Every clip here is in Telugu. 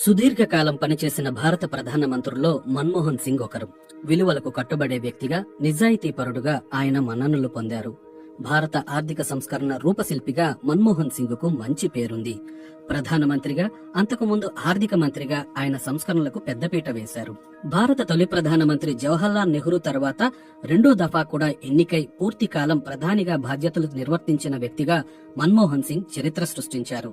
సుదీర్ఘకాలం పనిచేసిన భారత ప్రధానమంత్రుల్లో మన్మోహన్ సింగ్ ఒకరు. విలువలకు కట్టుబడే వ్యక్తిగా, నిజాయితీపరుడుగా ఆయన మన్ననలు పొందారు. భారత ఆర్థిక సంస్కరణ రూపశిల్పిగా మన్మోహన్ సింగ్ కు మంచి పేరుంది. ప్రధానమంత్రిగా, అంతకుముందు ఆర్థిక మంత్రిగా ఆయన సంస్కరణలకు పెద్దపీట వేశారు. భారత తొలి ప్రధానమంత్రి జవహర్లాల్ నెహ్రూ తర్వాత రెండో దఫా కూడా ఎన్నికై పూర్తికాలం ప్రధానిగా బాధ్యతలు నిర్వర్తించిన వ్యక్తిగా మన్మోహన్ సింగ్ చరిత్ర సృష్టించారు.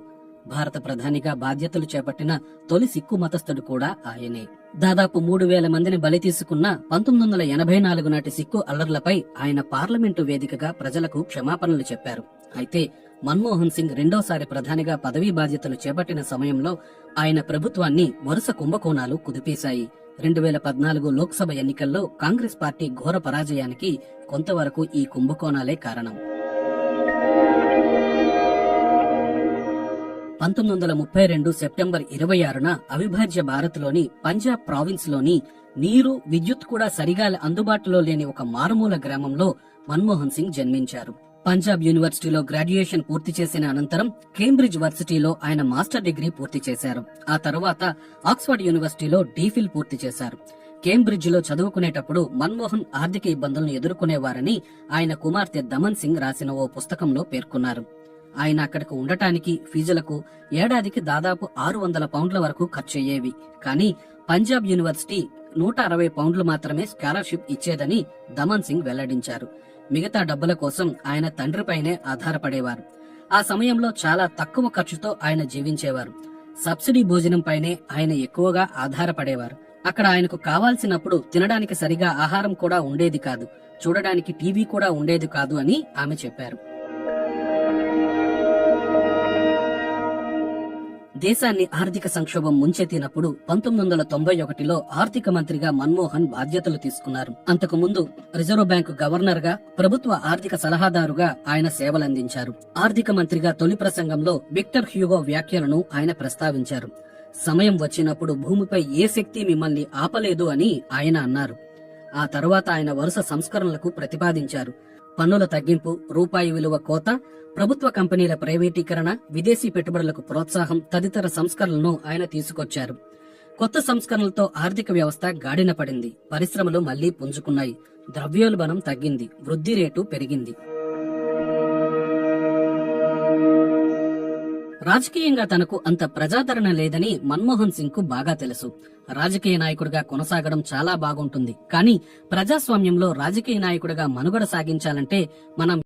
భారత ప్రధానిగా బాధ్యతలు చేపట్టిన తొలి సిక్కు మతస్థుడు కూడా ఆయనే. దాదాపు 3,000 మందిని బలి తీసుకున్న 1984 నాటి సిక్కు అల్లర్లపై ఆయన పార్లమెంటు వేదికగా ప్రజలకు క్షమాపణలు చెప్పారు. అయితే మన్మోహన్ సింగ్ రెండోసారి ప్రధానిగా పదవీ బాధ్యతలు చేపట్టిన సమయంలో ఆయన ప్రభుత్వాన్ని వరుస కుంభకోణాలు కుదిపేశాయి. 2014 లోక్సభ ఎన్నికల్లో కాంగ్రెస్ పార్టీ ఘోర పరాజయానికి కొంతవరకు ఈ కుంభకోణాలే కారణం. 1932 సెప్టెంబర్ 26న అవిభాజ్య భారత్లోని పంజాబ్ ప్రావిన్స్ లోని నీరు, విద్యుత్ కూడా సరిగా అందుబాటులో లేని ఒక మారుమూల గ్రామంలో మన్మోహన్ సింగ్ జన్మించారు. పంజాబ్ యూనివర్సిటీలో గ్రాడ్యుయేషన్ పూర్తి చేసిన అనంతరం కేంబ్రిడ్జ్ వర్సిటీలో ఆయన మాస్టర్ డిగ్రీ పూర్తి చేశారు. ఆ తర్వాత ఆక్స్ఫర్డ్ యూనివర్సిటీలో డీఫిల్ పూర్తి చేశారు. కేంబ్రిడ్జ్ లో చదువుకునేటప్పుడు మన్మోహన్ ఆర్థిక ఇబ్బందులను ఎదుర్కొనేవారని ఆయన కుమార్తె దమన్ సింగ్ రాసిన ఓ పుస్తకంలో పేర్కొన్నారు. ఆయన అక్కడికి ఉండటానికి, ఫీజులకు ఏడాదికి దాదాపు 600 పౌండ్ల వరకు ఖర్చయ్యేవి. కానీ పంజాబ్ యూనివర్సిటీ 160 పౌండ్లు మాత్రమే స్కాలర్షిప్ ఇచ్చేదని దమన్ సింగ్ వెల్లడించారు. మిగతా డబ్బుల కోసం ఆయన తండ్రిపైనే ఆధారపడేవారు. ఆ సమయంలో చాలా తక్కువ ఖర్చుతో ఆయన జీవించేవారు. సబ్సిడీ భోజనంపైనే ఆయన ఎక్కువగా ఆధారపడేవారు. అక్కడ ఆయనకు కావాల్సినప్పుడు తినడానికి సరిగా ఆహారం కూడా ఉండేది కాదు, చూడడానికి టీవీ కూడా ఉండేది కాదు అని ఆమె చెప్పారు. దేశాన్ని ఆర్థిక సంక్షోభం ముంచెత్తినప్పుడు 1991లో ఆర్థిక మంత్రిగా మన్మోహన్ బాధ్యతలు తీసుకున్నారు. అంతకుముందు రిజర్వ్ బ్యాంకు గవర్నర్ గా, ప్రభుత్వ ఆర్థిక సలహాదారుగా ఆయన సేవలందించారు. ఆర్థిక మంత్రిగా తొలి ప్రసంగంలో విక్టర్ హ్యూగో వ్యాఖ్యలను ఆయన ప్రస్తావించారు. సమయం వచ్చినప్పుడు భూమిపై ఏ శక్తి మిమ్మల్ని ఆపలేదు అని ఆయన అన్నారు. ఆ తర్వాత ఆయన వరుస సంస్కరణలకు ప్రతిపాదించారు. పన్నుల తగ్గింపు, రూపాయి విలువ కోత, ప్రభుత్వ కంపెనీల ప్రైవేటీకరణ, విదేశీ పెట్టుబడులకు ప్రోత్సాహం తదితర సంస్కరణలను ఆయన తీసుకొచ్చారు. కొత్త సంస్కరణలతో ఆర్థిక వ్యవస్థ గాడిన పడింది. పరిశ్రమలు మళ్లీ పుంజుకున్నాయి. ద్రవ్యోల్బణం తగ్గింది. వృద్ధి రేటు పెరిగింది. రాజకీయంగా తనకు అంత ప్రజాదరణ లేదని మన్మోహన్ సింగ్ కు బాగా తెలుసు. రాజకీయ నాయకుడిగా కొనసాగడం చాలా బాగుంటుంది, కానీ ప్రజాస్వామ్యంలో రాజకీయ నాయకుడిగా మనుగడ సాగించాలంటే మనం